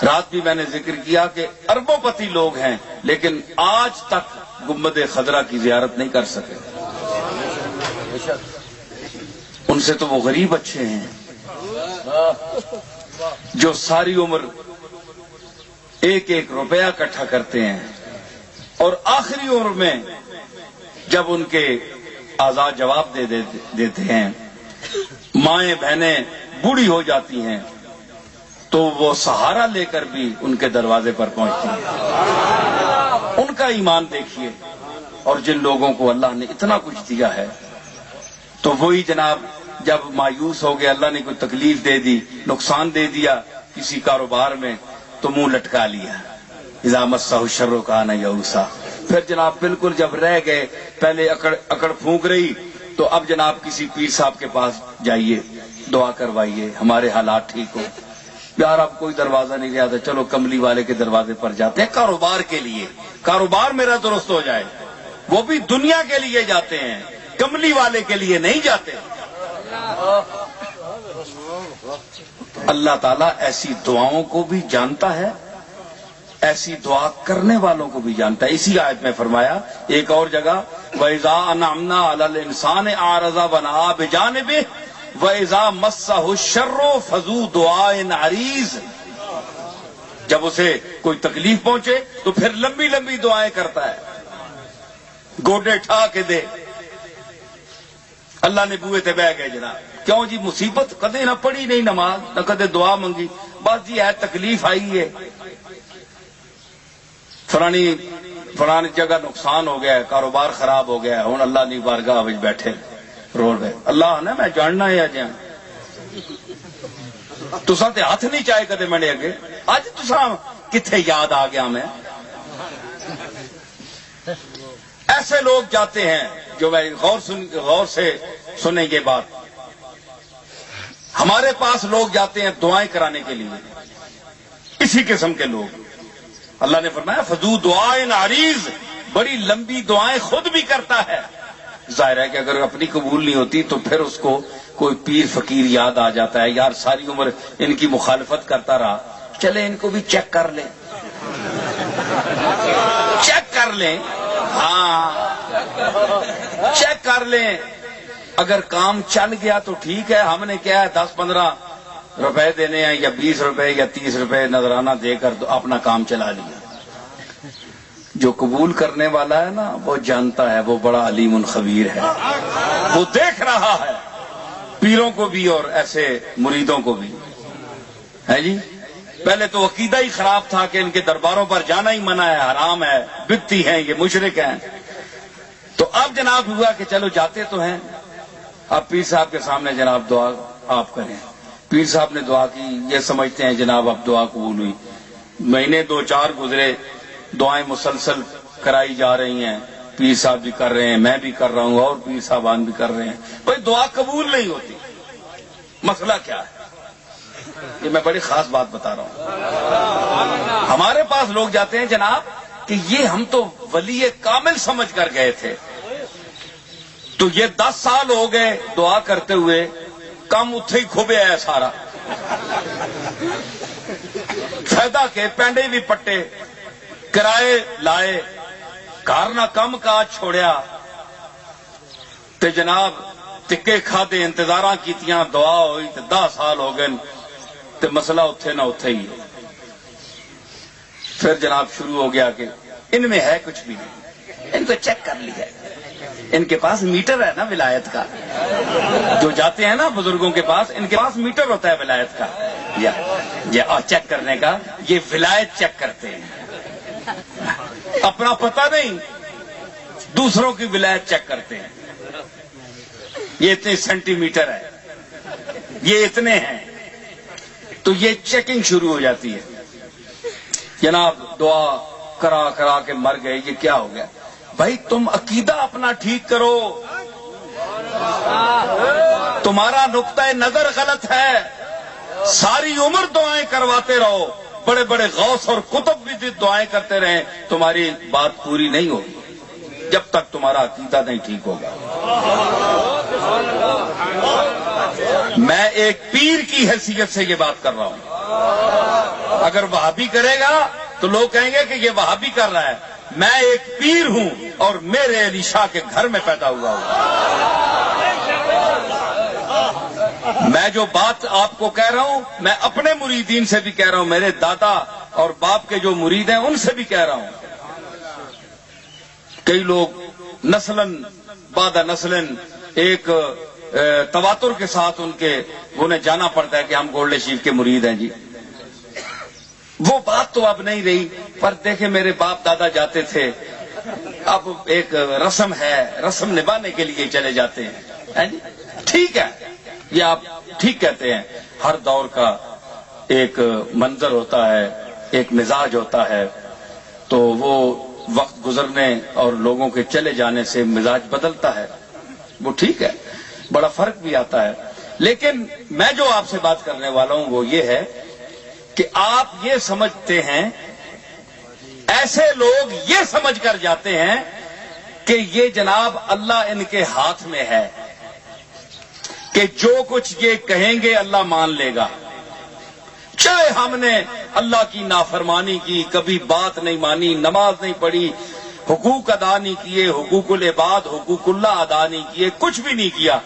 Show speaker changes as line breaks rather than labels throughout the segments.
رات بھی میں نے ذکر کیا کہ اربوں پتی لوگ ہیں لیکن آج تک گنبد خضرا کی زیارت نہیں کر سکے. ان سے تو وہ غریب اچھے ہیں جو ساری عمر ایک ایک روپیہ اکٹھا کرتے ہیں اور آخری عمر میں جب ان کے آزاد جواب دیتے ہیں، مائیں بہنیں بوڑھی ہو جاتی ہیں تو وہ سہارا لے کر بھی ان کے دروازے پر پہنچتی ہیں. ان کا ایمان دیکھیے. اور جن لوگوں کو اللہ نے اتنا کچھ دیا ہے تو وہی جناب جب مایوس ہو گئے، اللہ نے کوئی تکلیف دے دی، نقصان دے دیا کسی کاروبار میں تو منہ لٹکا لیا. اذا مسہ الشر کان یئوسا. پھر جناب بالکل جب رہ گئے، پہلے اکڑ پھونک رہی تو اب جناب کسی پیر صاحب کے پاس جائیے، دعا کروائیے ہمارے حالات ٹھیک ہو. یار اب کوئی دروازہ نہیں رہا تھا، چلو کملی والے کے دروازے پر جاتے ہیں کاروبار کے لیے، کاروبار میرا درست ہو جائے. وہ بھی دنیا کے لیے جاتے ہیں، کملی والے کے لیے نہیں جاتے. اللہ تعالیٰ ایسی دعاؤں کو بھی جانتا ہے، ایسی دعا کرنے والوں کو بھی جانتا ہے. اسی آیت میں فرمایا ایک اور جگہ وَإِذَا أَنْعَمْنَا عَلَى الْإِنسَانِ أَعْرَضَ وَنَأَىٰ بِجَانِبِهِ وَإِذَا مَسَّهُ الشَّرُّ فَذُو دُعَاءٍ عَرِيضٍ. جب اسے کوئی تکلیف پہنچے تو پھر لمبی لمبی دعائیں کرتا ہے، گوڈے ٹھا کے دے. اللہ نے بوئے تے بہ گئے جناب. کیوں جی؟ مصیبت کدے نہ پڑھی نہیں نماز، نہ کدے دعا منگی، بس جی ہے تکلیف آئی ہے، فلانی جگہ نقصان ہو گیا ہے، کاروبار خراب ہو گیا ہے، ہوں اللہ نے بارگاہ وچ بیٹھے رو رہے. اللہ نے میں جاننا ہے اج تساں تے ہاتھ نہیں چائے کدے منڈے اگے، اج تساں کتھے یاد آ گیا میں. ایسے لوگ جاتے ہیں جو میں غور سے سنیں یہ بات. ہمارے پاس لوگ جاتے ہیں دعائیں کرانے کے لیے، اسی قسم کے لوگ. اللہ نے فرمایا فذو دعائن عریض، بڑی لمبی دعائیں خود بھی کرتا ہے. ظاہر ہے کہ اگر اپنی قبول نہیں ہوتی تو پھر اس کو کوئی پیر فقیر یاد آ جاتا ہے، یار ساری عمر ان کی مخالفت کرتا رہا، چلے ان کو بھی چیک کر لیں، چیک کر لیں. ہاں چیک کر لیں، اگر کام چل گیا تو ٹھیک ہے. ہم نے کیا ہے 10-15 روپے دینے ہیں یا 20 روپے یا 30 روپے نذرانہ دے کر اپنا کام چلا لیا. جو قبول کرنے والا ہے نا وہ جانتا ہے، وہ بڑا علیم خبیر ہے، وہ دیکھ رہا ہے پیروں کو بھی اور ایسے مریدوں کو بھی ہے جی. پہلے تو عقیدہ ہی خراب تھا کہ ان کے درباروں پر جانا ہی منع ہے، حرام ہے، بدعتی ہیں، یہ مشرک ہیں. تو اب جناب ہوا کہ چلو جاتے تو ہیں. اب پیر صاحب کے سامنے جناب دعا آپ کریں. پیر صاحب نے دعا کی، یہ سمجھتے ہیں جناب اب دعا قبول ہوئی. مہینے 2-4 گزرے، دعائیں مسلسل کرائی جا رہی ہیں، پیر صاحب بھی کر رہے ہیں، میں بھی کر رہا ہوں اور پیر صاحبان بھی کر رہے ہیں. بھائی دعا قبول نہیں ہوتی، مسئلہ کیا ہے؟ یہ میں بڑی خاص بات بتا رہا ہوں. ہمارے پاس لوگ جاتے ہیں جناب کہ یہ ہم تو ولی کامل سمجھ کر گئے تھے، تو یہ 10 سال ہو گئے دعا کرتے ہوئے، کم اتھے ہی کھبے ہے سارا. فائدہ کے پینڈے بھی پٹے، کرائے لائے، گھر نہ کم کاج چھوڑیا تے جناب ٹکے کھادے، انتظاراں کیتیاں، دعا ہوئی تے 10 سال ہو گئے تے مسئلہ اتھے نہ اتھے ہی. پھر جناب شروع ہو گیا کہ ان میں ہے کچھ بھی نہیں، ان کو چیک کر لیا. ان کے پاس میٹر ہے نا ولایت کا، جو جاتے ہیں نا بزرگوں کے پاس، ان کے پاس میٹر ہوتا ہے ولایت کا یا چیک کرنے کا. یہ ولایت چیک کرتے ہیں، اپنا پتہ نہیں، دوسروں کی ولایت چیک کرتے ہیں. یہ اتنے سینٹی میٹر ہے، یہ اتنے ہیں، تو یہ چیکنگ شروع ہو جاتی ہے. جناب دعا کرا کرا کے مر گئے. یہ کیا ہو گیا؟ بھائی تم عقیدہ اپنا ٹھیک کرو، تمہارا نقطۂ نظر غلط ہے. ساری عمر دعائیں کرواتے رہو، بڑے بڑے غوث اور کتب بھی دعائیں کرتے رہیں، تمہاری بات پوری نہیں ہوگی جب تک تمہارا عقیدہ نہیں ٹھیک ہوگا. میں ایک پیر کی حیثیت سے یہ بات کر رہا ہوں. اگر وہابی کرے گا تو لوگ کہیں گے کہ یہ وہابی کر رہا ہے. میں ایک پیر ہوں اور میرے علی شاہ کے گھر میں پیدا ہوا ہوں. میں جو بات آپ کو کہہ رہا ہوں میں اپنے مریدین سے بھی کہہ رہا ہوں, میرے دادا اور باپ کے جو مرید ہیں ان سے بھی کہہ رہا ہوں. کئی لوگ نسلاً بعد نسلاً ایک تواتر کے ساتھ انہیں جانا پڑتا ہے کہ ہم گولڈ شریف کے مرید ہیں جی. وہ بات تو اب نہیں رہی, پر دیکھیں میرے باپ دادا جاتے تھے, اب ایک رسم ہے, رسم نبھانے کے لیے چلے جاتے ہیں. ٹھیک ہے, یہ آپ ٹھیک کہتے ہیں. ہر دور کا ایک منظر ہوتا ہے, ایک مزاج ہوتا ہے, تو وہ وقت گزرنے اور لوگوں کے چلے جانے سے مزاج بدلتا ہے, وہ ٹھیک ہے, بڑا فرق بھی آتا ہے. لیکن میں جو آپ سے بات کرنے والا ہوں وہ یہ ہے کہ آپ یہ سمجھتے ہیں, ایسے لوگ یہ سمجھ کر جاتے ہیں کہ یہ جناب اللہ ان کے ہاتھ میں ہے, کہ جو کچھ یہ کہیں گے اللہ مان لے گا. چاہے ہم نے اللہ کی نافرمانی کی, کبھی بات نہیں مانی, نماز نہیں پڑھی, حقوق ادا نہیں کیے, حقوق العباد حقوق اللہ ادا نہیں کیے, کچھ بھی نہیں کیا,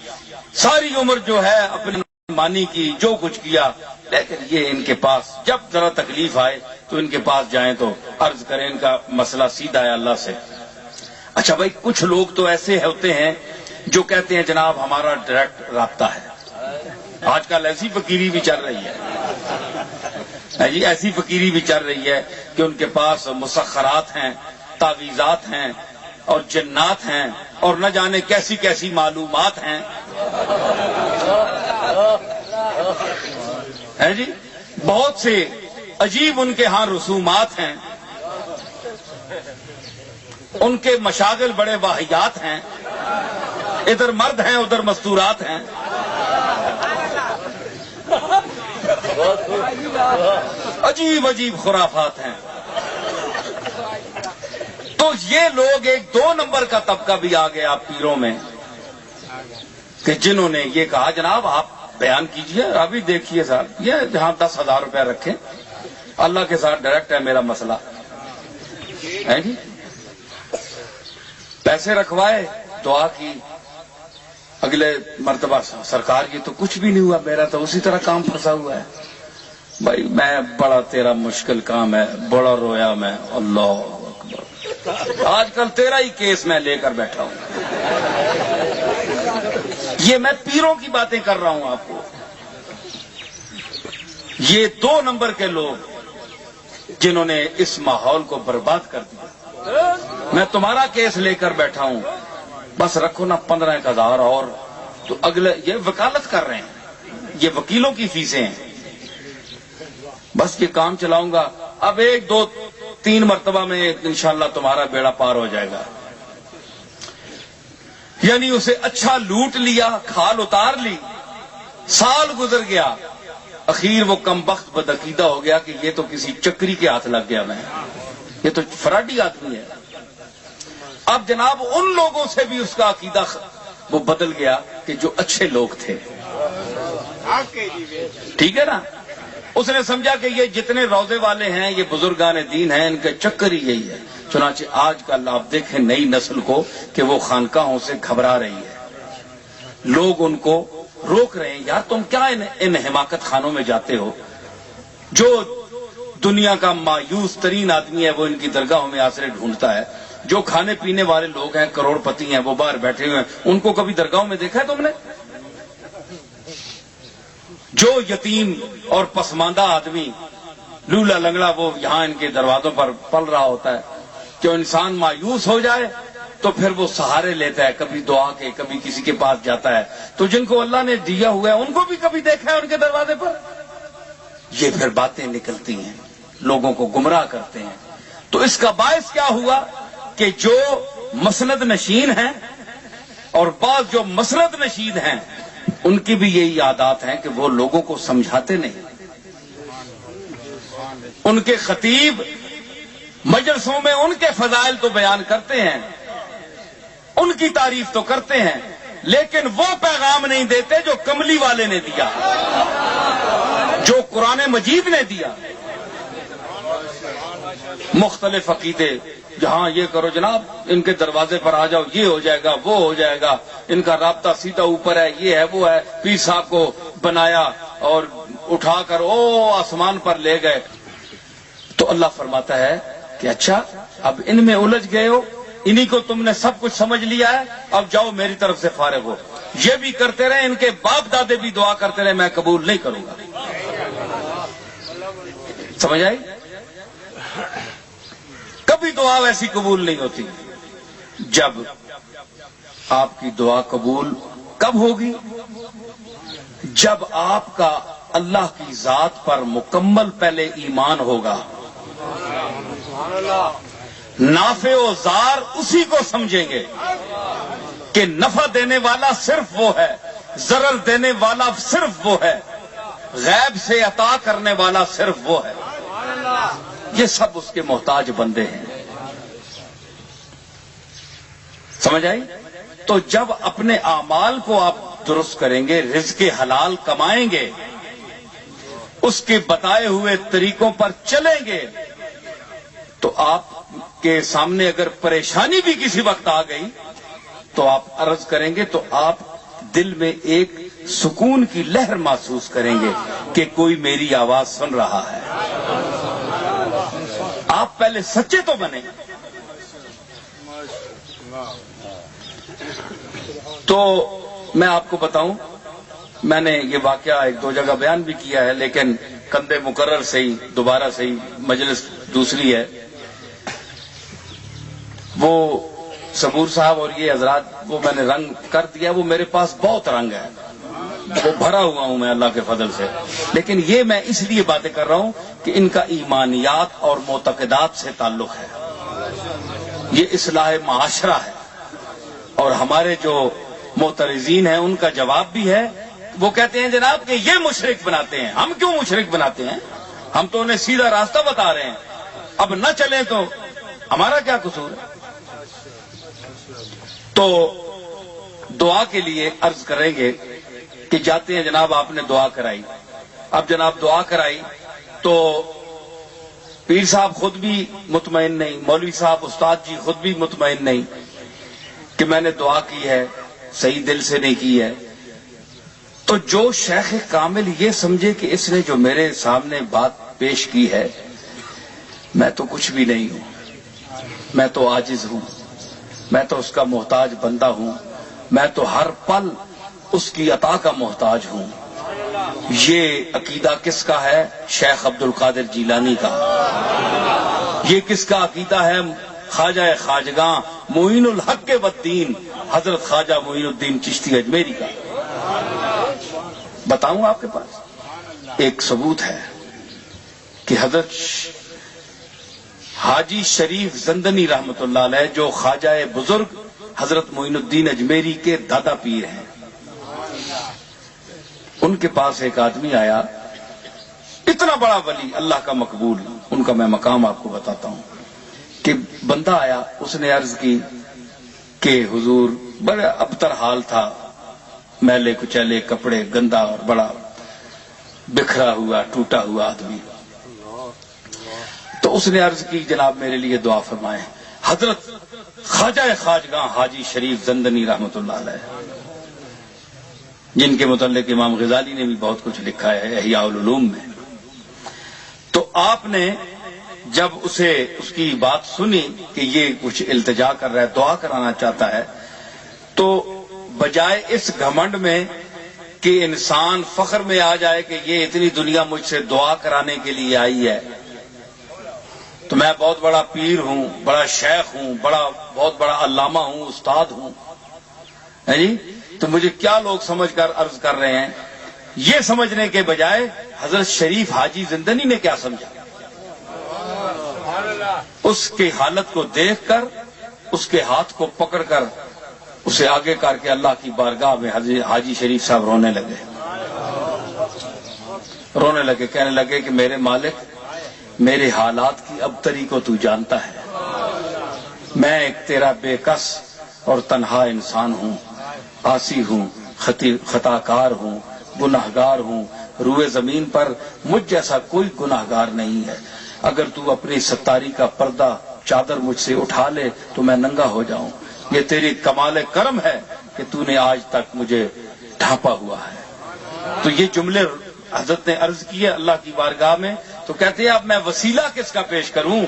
ساری عمر جو ہے اپنی مانی کی, جو کچھ کیا, لیکن یہ ان کے پاس جب ذرا تکلیف آئے تو ان کے پاس جائیں تو عرض کریں ان کا مسئلہ سیدھا ہے اللہ سے. اچھا بھائی, کچھ لوگ تو ایسے ہوتے ہیں جو کہتے ہیں جناب ہمارا ڈائریکٹ رابطہ ہے. آج کل ایسی فقیری بھی چل رہی ہے جی, ایسی فقیری بھی چل رہی ہے کہ ان کے پاس مسخرات ہیں, تعویذات ہیں اور جنات ہیں اور نہ جانے کیسی کیسی معلومات ہیں جی. بہت سے عجیب ان کے ہاں رسومات ہیں, ان کے مشاغل بڑے واہیات ہیں, ادھر مرد ہیں ادھر مستورات ہیں. عجیب عجیب خرافات ہیں. تو یہ لوگ ایک 2 نمبر کا طبقہ بھی آ گیا پیروں میں کہ جنہوں نے یہ کہا جناب آپ بیان کیجئے, ابھی دیکھیے صاحب یہ جہاں 10,000 روپے رکھیں, اللہ کے ساتھ ڈائریکٹ ہے میرا مسئلہ ہے جی. پیسے رکھوائے, دعا کی, اگلے مرتبہ سرکار یہ تو کچھ بھی نہیں ہوا, میرا تو اسی طرح کام پھنسا ہوا ہے. بھائی میں بڑا تیرا مشکل کام ہے, بڑا رویا میں, اللہ اکبر, آج کل تیرا ہی کیس میں لے کر بیٹھا ہوں. یہ میں پیروں کی باتیں کر رہا ہوں آپ کو. یہ 2 نمبر کے لوگ جنہوں نے اس ماحول کو برباد کر دیا. میں تمہارا کیس لے کر بیٹھا ہوں, بس رکھو نا 15,000 اور, تو اگلے یہ وکالت کر رہے ہیں, یہ وکیلوں کی فیسیں ہیں, بس یہ کام چلاؤں گا. اب 1 2 3 مرتبہ میں انشاءاللہ تمہارا بیڑا پار ہو جائے گا. یعنی اسے اچھا لوٹ لیا, کھال اتار لی, سال گزر گیا, اخیر وہ کمبخت بدعقیدہ ہو گیا کہ یہ تو کسی چکری کے ہاتھ لگ گیا, میں یہ تو فراڈی آدمی ہے. اب جناب ان لوگوں سے بھی اس کا عقیدہ وہ بدل گیا کہ جو اچھے لوگ تھے, ٹھیک ہے نا. اس نے سمجھا کہ یہ جتنے روزے والے ہیں یہ بزرگان دین ہیں, ان کا چکر ہی یہی ہے. چنانچہ آج کل آپ دیکھیں نئی نسل کو کہ وہ خانقاہوں سے گھبرا رہی ہے, لوگ ان کو روک رہے ہیں, یار تم کیا ان حماقت خانوں میں جاتے ہو. جو دنیا کا مایوس ترین آدمی ہے وہ ان کی درگاہوں میں آسرے ڈھونڈتا ہے. جو کھانے پینے والے لوگ ہیں, کروڑ پتی ہیں, وہ باہر بیٹھے ہوئے ہیں, ان کو کبھی درگاہوں میں دیکھا ہے تم نے؟ جو یتیم اور پسماندہ آدمی لولا لنگڑا وہ یہاں ان کے دروازوں پر پل رہا ہوتا ہے. جو انسان مایوس ہو جائے تو پھر وہ سہارے لیتا ہے, کبھی دعا کے, کبھی کسی کے پاس جاتا ہے. تو جن کو اللہ نے دیا ہوا ہے ان کو بھی کبھی دیکھا ہے ان کے دروازے پر. یہ پھر باتیں نکلتی ہیں, لوگوں کو گمراہ کرتے ہیں. تو اس کا باعث کیا ہوا کہ جو مسند نشین ہیں اور بعض جو مسند نشین ہیں ان کی بھی یہی عادات ہیں کہ وہ لوگوں کو سمجھاتے نہیں. ان کے خطیب مجلسوں میں ان کے فضائل تو بیان کرتے ہیں, ان کی تعریف تو کرتے ہیں, لیکن وہ پیغام نہیں دیتے جو کملی والے نے دیا, جو قرآن مجید نے دیا. مختلف عقیدے، جہاں یہ کرو جناب ان کے دروازے پر آ جاؤ، یہ ہو جائے گا وہ ہو جائے گا، ان کا رابطہ سیدھا اوپر ہے، یہ ہے وہ ہے، پیر صاحب کو بنایا اور اٹھا کر آسمان پر لے گئے۔ تو اللہ فرماتا ہے کہ اچھا اب ان میں الجھ گئے ہو، انہی کو تم نے سب کچھ سمجھ لیا ہے، اب جاؤ میری طرف سے فارغ ہو۔ یہ بھی کرتے رہے، ان کے باپ دادے بھی دعا کرتے رہے، میں قبول نہیں کروں گا۔ سمجھ آئی؟ کبھی دعا ویسی قبول نہیں ہوتی۔ جب آپ کی دعا قبول کب ہوگی؟ جب آپ کا اللہ کی ذات پر مکمل پہلے ایمان ہوگا، نافع و ضار اسی کو سمجھیں گے کہ نفع دینے والا صرف وہ ہے، ضرر دینے والا صرف وہ ہے، غیب سے عطا کرنے والا صرف وہ ہے، یہ سب اس کے محتاج بندے ہیں۔ سمجھ آئی؟ تو جب اپنے اعمال کو آپ درست کریں گے، رزق حلال کمائیں گے، اس کے بتائے ہوئے طریقوں پر چلیں گے، تو آپ کے سامنے اگر پریشانی بھی کسی وقت آ گئی تو آپ عرض کریں گے تو آپ دل میں ایک سکون کی لہر محسوس کریں گے کہ کوئی میری آواز سن رہا ہے۔ آپ پہلے سچے تو بنیں۔ تو میں آپ کو بتاؤں، میں نے یہ واقعہ ایک دو جگہ بیان بھی کیا ہے، لیکن کندھے مقرر سے ہی دوبارہ سے ہی مجلس دوسری ہے۔ وہ صبور صاحب اور یہ حضرات، وہ میں نے رنگ کر دیا، وہ میرے پاس بہت رنگ ہے، وہ بھرا ہوا ہوں میں اللہ کے فضل سے، لیکن یہ میں اس لیے باتیں کر رہا ہوں کہ ان کا ایمانیات اور معتقدات سے تعلق ہے، یہ اصلاح معاشرہ ہے، اور ہمارے جو معترضین ہیں ان کا جواب بھی ہے۔ وہ کہتے ہیں جناب کہ یہ مشرک بناتے ہیں۔ ہم کیوں مشرک بناتے ہیں؟ ہم تو انہیں سیدھا راستہ بتا رہے ہیں، اب نہ چلیں تو ہمارا کیا قصور ہے؟ تو دعا کے لیے عرض کریں گے کہ جاتے ہیں جناب، آپ نے دعا کرائی، اب جناب دعا کرائی تو پیر صاحب خود بھی مطمئن نہیں، مولوی صاحب استاد جی خود بھی مطمئن نہیں کہ میں نے دعا کی ہے، صحیح دل سے نہیں کی ہے۔ تو جو شیخ کامل یہ سمجھے کہ اس نے جو میرے سامنے بات پیش کی ہے، میں تو کچھ بھی نہیں ہوں، میں تو عاجز ہوں، میں تو اس کا محتاج بندہ ہوں، میں تو ہر پل اس کی عطا کا محتاج ہوں، یہ عقیدہ کس کا ہے؟ شیخ عبد القادر جیلانی کا۔ یہ کس کا عقیدہ ہے؟ خواجہ خواجگاں معین الحق والدین حضرت خواجہ معین الدین چشتی اجمیری کا۔ بتاؤں آپ کے پاس ایک ثبوت ہے کہ حضرت حاجی شریف زندنی رحمت اللہ علیہ، جو خواجہ بزرگ حضرت معین الدین اجمیری کے دادا پیر ہیں، ان کے پاس ایک آدمی آیا، اتنا بڑا ولی اللہ کا مقبول، ان کا میں مقام آپ کو بتاتا ہوں کہ بندہ آیا، اس نے عرض کی کہ حضور، بڑا ابتر حال تھا، میلے کچیلے کپڑے، گندا اور بڑا بکھرا ہوا ٹوٹا ہوا آدمی۔ تو اس نے عرض کی جناب میرے لیے دعا فرمائیں۔ حضرت خواجہ خواجگاں حاجی شریف زندنی رحمت اللہ علیہ، جن کے متعلق امام غزالی نے بھی بہت کچھ لکھا ہے احیاء العلوم میں۔ تو آپ نے جب اسے اس کی بات سنی کہ یہ کچھ التجا کر رہا ہے، دعا کرانا چاہتا ہے، تو بجائے اس گھمنڈ میں کہ انسان فخر میں آ جائے کہ یہ اتنی دنیا مجھ سے دعا کرانے کے لیے آئی ہے، تو میں بہت بڑا پیر ہوں، بڑا شیخ ہوں، بہت بڑا علامہ ہوں، استاد ہوں، ہے جی، تو مجھے کیا لوگ سمجھ کر عرض کر رہے ہیں، یہ سمجھنے کے بجائے حضرت شریف حاجی زندنی نے کیا سمجھا؟ اس کی حالت کو دیکھ کر، اس کے ہاتھ کو پکڑ کر اسے آگے کر کے اللہ کی بارگاہ میں حاجی شریف صاحب رونے لگے، کہنے لگے کہ میرے مالک، میرے حالات کی ابتری کو تو جانتا ہے، میں ایک تیرا بے کس اور تنہا انسان ہوں، عاصی ہوں، خطا کار ہوں، گناہگار ہوں، روئے زمین پر مجھ جیسا کوئی گناہگار نہیں ہے، اگر تو اپنی ستاری کا پردہ چادر مجھ سے اٹھا لے تو میں ننگا ہو جاؤں. یہ تیری کمال کرم ہے کہ تو نے آج تک مجھے ڈھانپا ہوا ہے. تو یہ جملے حضرت نے عرض کیے اللہ کی بارگاہ میں. تو کہتے ہیں اب میں وسیلہ کس کا پیش کروں؟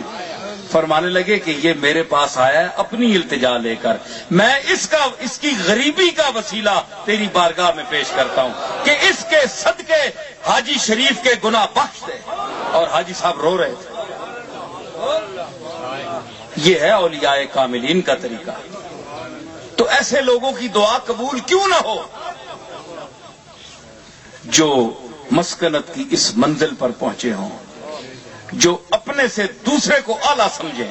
فرمانے لگے کہ یہ میرے پاس آیا ہے اپنی التجا لے کر، میں اس کی غریبی کا وسیلہ تیری بارگاہ میں پیش کرتا ہوں کہ اس کے صدقے حاجی شریف کے گناہ بخش دے. اور حاجی صاحب رو رہے تھے. یہ ہے اولیاء کاملین کا طریقہ. تو ایسے لوگوں کی دعا قبول کیوں نہ ہو جو مسکنت کی اس منزل پر پہنچے ہوں، جو اپنے سے دوسرے کو اعلیٰ سمجھیں،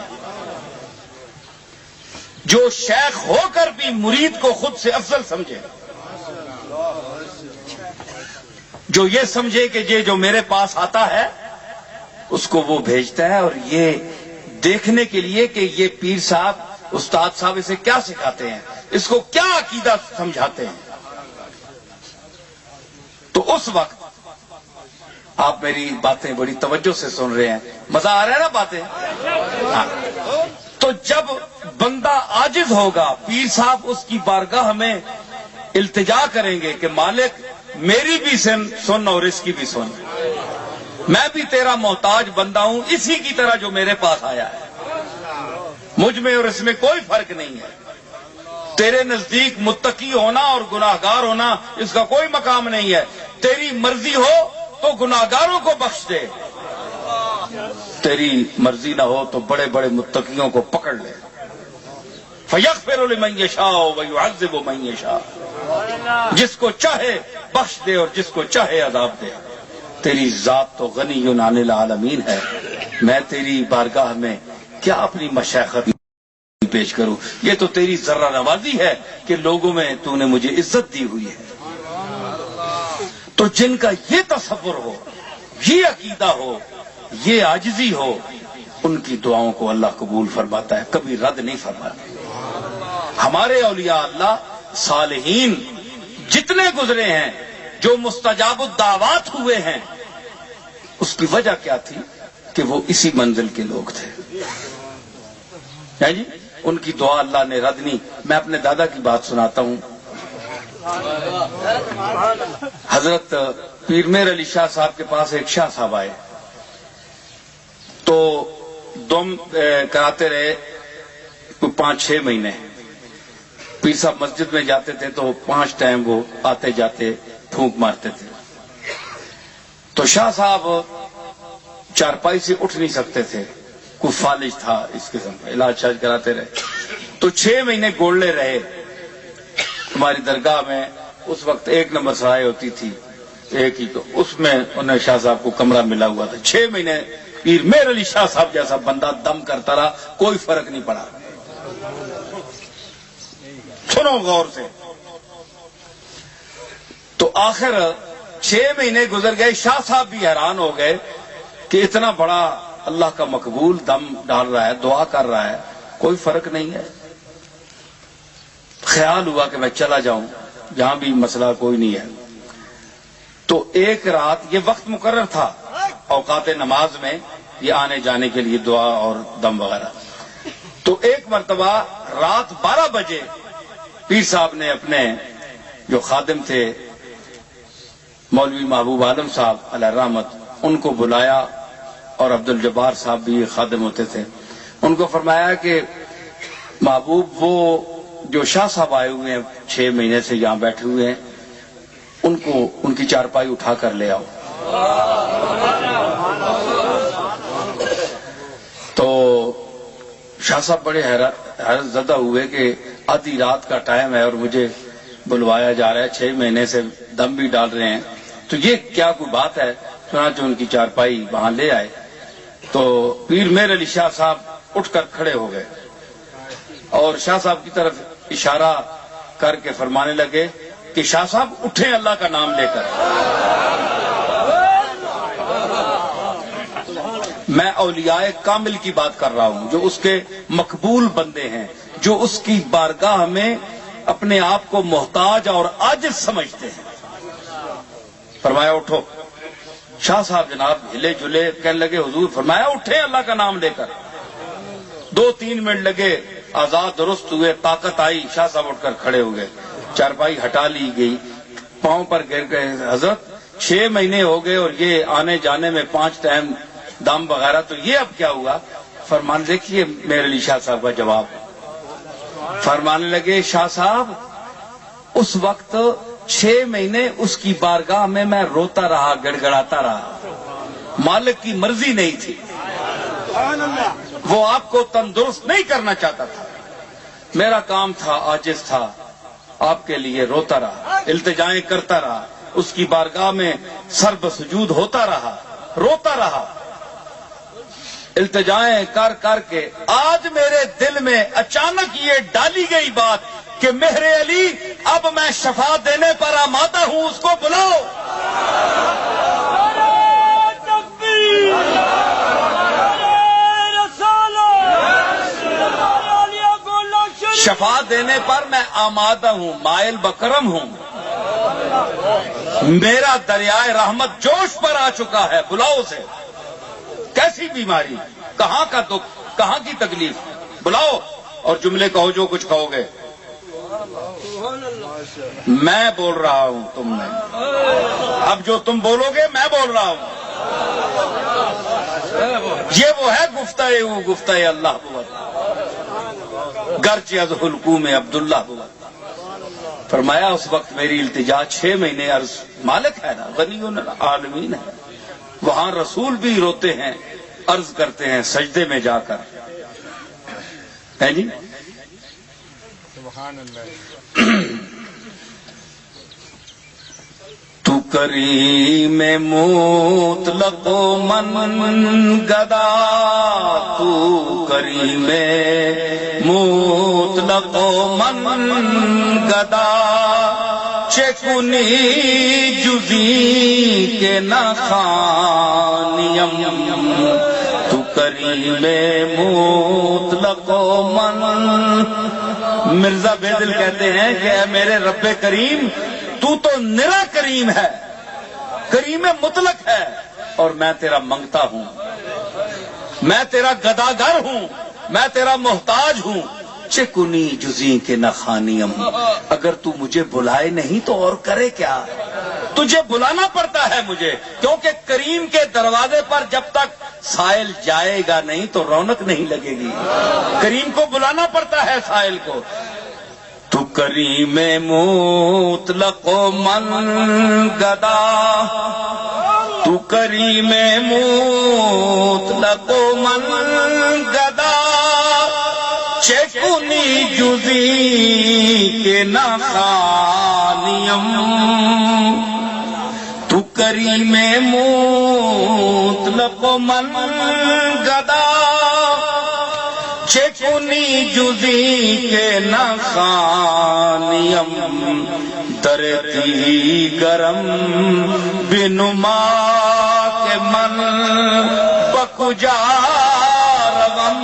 جو شیخ ہو کر بھی مرید کو خود سے افضل سمجھے، جو یہ سمجھے کہ یہ جو میرے پاس آتا ہے اس کو وہ بھیجتا ہے، اور یہ دیکھنے کے لیے کہ یہ پیر صاحب استاد صاحب اسے کیا سکھاتے ہیں، اس کو کیا عقیدہ سمجھاتے ہیں. تو اس وقت آپ میری باتیں بڑی توجہ سے سن رہے ہیں، مزہ آ رہا ہے نا باتیں؟ ہاں. تو جب بندہ عاجز ہوگا، پیر صاحب اس کی بارگاہ میں التجا کریں گے کہ مالک میری بھی سن اور اس کی بھی سن، میں بھی تیرا محتاج بندہ ہوں اسی کی طرح جو میرے پاس آیا ہے، مجھ میں اور اس میں کوئی فرق نہیں ہے. تیرے نزدیک متقی ہونا اور گناہگار ہونا اس کا کوئی مقام نہیں ہے. تیری مرضی ہو تو گناہگاروں کو بخش دے، تیری مرضی نہ ہو تو بڑے بڑے متقیوں کو پکڑ لے. فَيَغْفِرُ لِمَن يَشَاءُ وَيُعَذِّبُ مَن يَشَاءُ، جس کو چاہے بخش دے اور جس کو چاہے عذاب دے. تیری ذات تو غنی عن العالمین ہے، میں تیری بارگاہ میں کیا اپنی مشیخت پیش کروں. یہ تو تیری ذرہ نوازی ہے کہ لوگوں میں تو نے مجھے عزت دی ہوئی ہے. تو جن کا یہ تصور ہو، یہ عقیدہ ہو، یہ عاجزی ہو، ان کی دعاؤں کو اللہ قبول فرماتا ہے، کبھی رد نہیں فرماتا. ہمارے اولیاء اللہ صالحین جتنے گزرے ہیں، جو مستجاب الدعوات ہوئے ہیں، اس کی وجہ کیا تھی کہ وہ اسی منزل کے لوگ تھے. جی ان کی دعا اللہ نے رد نہیں. میں اپنے دادا کی بات سناتا ہوں. حضرت پیر میر علی شاہ صاحب کے پاس ایک شاہ صاحب آئے تو دم کراتے رہے 5-6 مہینے. پیر صاحب مسجد میں جاتے تھے تو 5 ٹائم وہ آتے جاتے پھونک مارتے تھے. تو شاہ صاحب چارپائی سے اٹھ نہیں سکتے تھے، کوئی فالج تھا اس قسم کا، علاج شاج کراتے رہے. تو 6 مہینے گولڈے رہے. ہماری درگاہ میں اس وقت 1 نمبر سرائے ہوتی تھی، ایک ہی، تو اس میں انہیں شاہ صاحب کو کمرہ ملا ہوا تھا. 6 مہینے پیر میر علی شاہ صاحب جیسا بندہ دم کرتا رہا، کوئی فرق نہیں پڑا. سنو غور سے. تو آخر 6 مہینے گزر گئے. شاہ صاحب بھی حیران ہو گئے کہ اتنا بڑا اللہ کا مقبول دم ڈال رہا ہے، دعا کر رہا ہے، کوئی فرق نہیں ہے. خیال ہوا کہ میں چلا جاؤں، جہاں بھی مسئلہ کوئی نہیں ہے. تو ایک رات، یہ وقت مقرر تھا اوقات نماز میں یہ آنے جانے کے لیے دعا اور دم وغیرہ. تو ایک مرتبہ رات 12 بجے پیر صاحب نے اپنے جو خادم تھے مولوی محبوب عالم صاحب علیہ رحمت، ان کو بلایا، اور عبد الجبار صاحب بھی خادم ہوتے تھے. ان کو فرمایا کہ محبوب وہ جو شاہ صاحب آئے ہوئے ہیں 6 مہینے سے یہاں بیٹھے ہوئے ہیں، ان کو ان کی چارپائی اٹھا کر لے آؤ. تو شاہ صاحب بڑے حیرت زدہ ہوئے کہ آدھی رات کا ٹائم ہے اور مجھے بلوایا جا رہا ہے، 6 مہینے سے دم بھی ڈال رہے ہیں، تو یہ کیا کوئی بات ہے. چنانچہ ان کی چارپائی وہاں لے آئے. تو پیر میر علی شاہ صاحب اٹھ کر کھڑے ہو گئے اور شاہ صاحب کی طرف اشارہ کر کے فرمانے لگے کہ شاہ صاحب اٹھیں اللہ کا نام لے کر. میں اولیاء کامل کی بات کر رہا ہوں، جو اس کے مقبول بندے ہیں، جو اس کی بارگاہ میں اپنے آپ کو محتاج اور عاجز سمجھتے ہیں. فرمایا اٹھو. شاہ صاحب جناب ہلے جلے، کہنے لگے حضور فرمایا اٹھے اللہ کا نام لے کر. 2-3 منٹ لگے، آزاد درست ہوئے، طاقت آئی، شاہ صاحب اٹھ کر کھڑے ہو گئے، چارپائی ہٹا لی گئی، پاؤں پر گر گئے. حضرت 6 مہینے ہو گئے اور یہ آنے جانے میں 5 ٹائم دم وغیرہ، تو یہ اب کیا ہوا؟ فرمان دیکھیے میرے لیے شاہ صاحب کا جواب. فرمانے لگے شاہ صاحب اس وقت 6 مہینے اس کی بارگاہ میں روتا رہا، گڑگڑاتا رہا، مالک کی مرضی نہیں تھی، وہ آپ کو تندرست نہیں کرنا چاہتا تھا. میرا کام تھا، عاجز تھا، آپ کے لیے روتا رہا، التجائیں کرتا رہا، اس کی بارگاہ میں سر بسجود ہوتا رہا، روتا رہا، التجائیں کر کر کے. آج میرے دل میں اچانک یہ ڈالی گئی بات کہ مہر علی اب میں شفا دینے پر آمادہ ہوں، اس کو بلاؤ. شفا دینے پر میں آمادہ ہوں، مائل بکرم ہوں، میرا دریائے رحمت جوش پر آ چکا ہے، بلاؤ اسے. کیسی بیماری، کہاں کا دکھ، کہاں کی تکلیف، بلاؤ اور جملے کہو جو کچھ کہو گے. میں بول رہا ہوں، تم نہیں. اب جو تم بولو گے میں بول رہا ہوں. یہ وہ ہے گفتہ اللہ بود گرچہ از حلقوم عبداللہ بود. فرمایا اس وقت میری التجا 6 مہینے عرض، مالک ہے نا، غنی العالمین ہے، وہاں رسول بھی روتے ہیں، عرض کرتے ہیں سجدے میں جا کر. ہے جی سبحان اللہ. تو کریم مطلق من گدا، تو کریم مطلق من گدا، چکنی جزی کے نخانیم. تو کریم مطلق من. مرزا بیدل کہتے ہیں کہ اے میرے رب کریم، تو نرا کریم ہے، کریم مطلق ہے، اور میں تیرا منگتا ہوں، میں تیرا گداگر ہوں، میں تیرا محتاج ہوں. چکنی جزی کے نخانیم. اگر تو مجھے بلائے نہیں تو اور کرے کیا؟ تجھے بلانا پڑتا ہے مجھے، کیونکہ کریم کے دروازے پر جب تک سائل جائے گا نہیں تو رونق نہیں لگے گی. کریم کو بلانا پڑتا ہے سائل کو. تو کریم مطلق من گدا، تو کریم مطلق من گدا، چکنی جزی کے نخانیم. تو کریم مطلق من گدا، چکنی جزی کے نخانیم. درتی گرم بنما کے من بکجا روم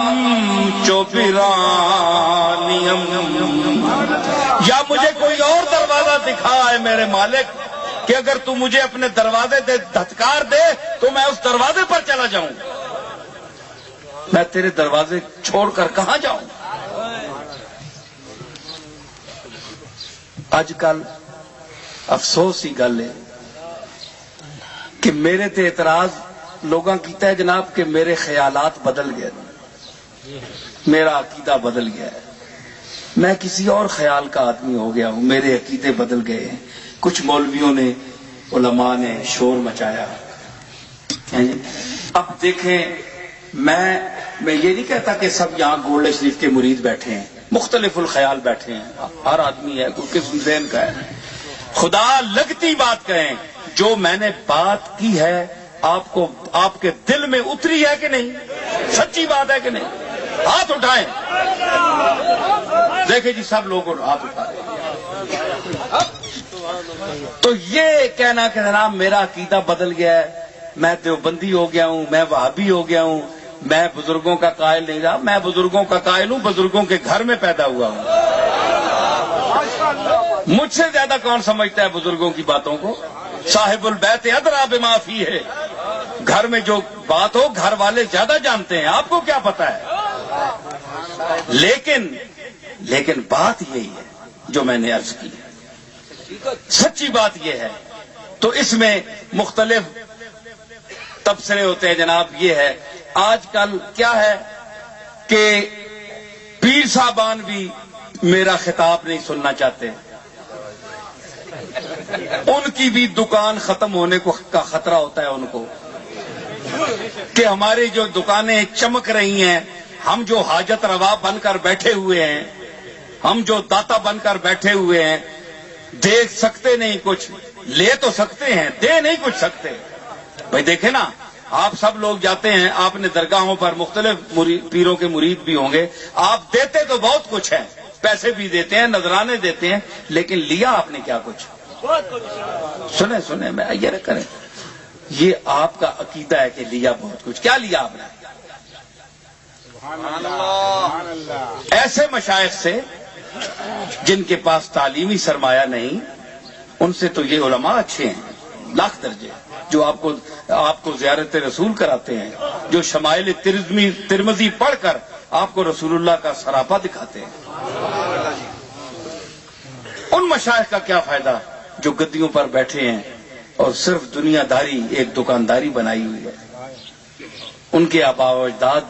چوپرانیم. یا مجھے کوئی اور دروازہ دکھا ہے میرے مالک کہ اگر تو مجھے اپنے دروازے دے دھتکار دے تو میں اس دروازے پر چلا جاؤں. میں تیرے دروازے چھوڑ کر کہاں جاؤں؟ اج کل افسوس کی گل ہے کہ میرے تے اعتراض لوگاں کیتا ہے جناب کہ میرے خیالات بدل گئے، میرا عقیدہ بدل گیا ہے، میں کسی اور خیال کا آدمی ہو گیا ہوں، میرے عقیدے بدل گئے ہیں. کچھ مولویوں نے، علماء نے شور مچایا. اب دیکھیں، میں یہ نہیں کہتا کہ سب یہاں گولڈ شریف کے مرید بیٹھے ہیں، مختلف الخیال بیٹھے ہیں، ہر آدمی ہے، کوئی قسم ذہن کا ہے. خدا لگتی بات کہیں، جو میں نے بات کی ہے آپ کو، آپ کے دل میں اتری ہے کہ نہیں؟ سچی بات ہے کہ نہیں؟ ہاتھ اٹھائیں. دیکھیں جی سب لوگوں نے ہاتھ اٹھائے. تو یہ کہنا کہ جناب میرا عقیدہ بدل گیا ہے، میں دیوبندی ہو گیا ہوں، میں وہابی ہو گیا ہوں، میں بزرگوں کا قائل نہیں رہا. میں بزرگوں کا قائل ہوں، بزرگوں کے گھر میں پیدا ہوا ہوں. مجھ سے زیادہ کون سمجھتا ہے بزرگوں کی باتوں کو؟ صاحب البیت ادریٰ بما فیہ ہے. گھر میں جو بات ہو گھر والے زیادہ جانتے ہیں، آپ کو کیا پتا ہے؟ لیکن بات یہی ہے جو میں نے عرض کی، سچی بات یہ ہے۔ تو اس میں مختلف تبصرے ہوتے ہیں جناب۔ یہ ہے آج کل کیا ہے کہ پیر صاحبان بھی میرا خطاب نہیں سننا چاہتے، ان کی بھی دکان ختم ہونے کا خطرہ ہوتا ہے ان کو، کہ ہماری جو دکانیں چمک رہی ہیں، ہم جو حاجت روا بن کر بیٹھے ہوئے ہیں، ہم جو داتا بن کر بیٹھے ہوئے ہیں، دیکھ سکتے نہیں کچھ، لے تو سکتے ہیں، دے نہیں کچھ سکتے۔ بھائی دیکھیں نا، آپ سب لوگ جاتے ہیں، آپ نے درگاہوں پر مختلف پیروں کے مرید بھی ہوں گے، آپ دیتے تو بہت کچھ ہے، پیسے بھی دیتے ہیں، نذرانے دیتے ہیں، لیکن لیا آپ نے کیا کچھ؟ سنیں میں یہ نہ کریں، یہ آپ کا عقیدہ ہے کہ لیا بہت کچھ، کیا لیا آپ نے؟ ایسے مشائخ سے جن کے پاس تعلیمی سرمایہ نہیں، ان سے تو یہ علماء اچھے ہیں لاکھ درجے، جو آپ کو زیارت رسول کراتے ہیں، جو شمائل ترمذی پڑھ کر آپ کو رسول اللہ کا سراپا دکھاتے ہیں۔ ان مشائخ کا کیا فائدہ جو گدیوں پر بیٹھے ہیں اور صرف دنیا داری، ایک دکانداری بنائی ہوئی ہے۔ ان کے آباء و اجداد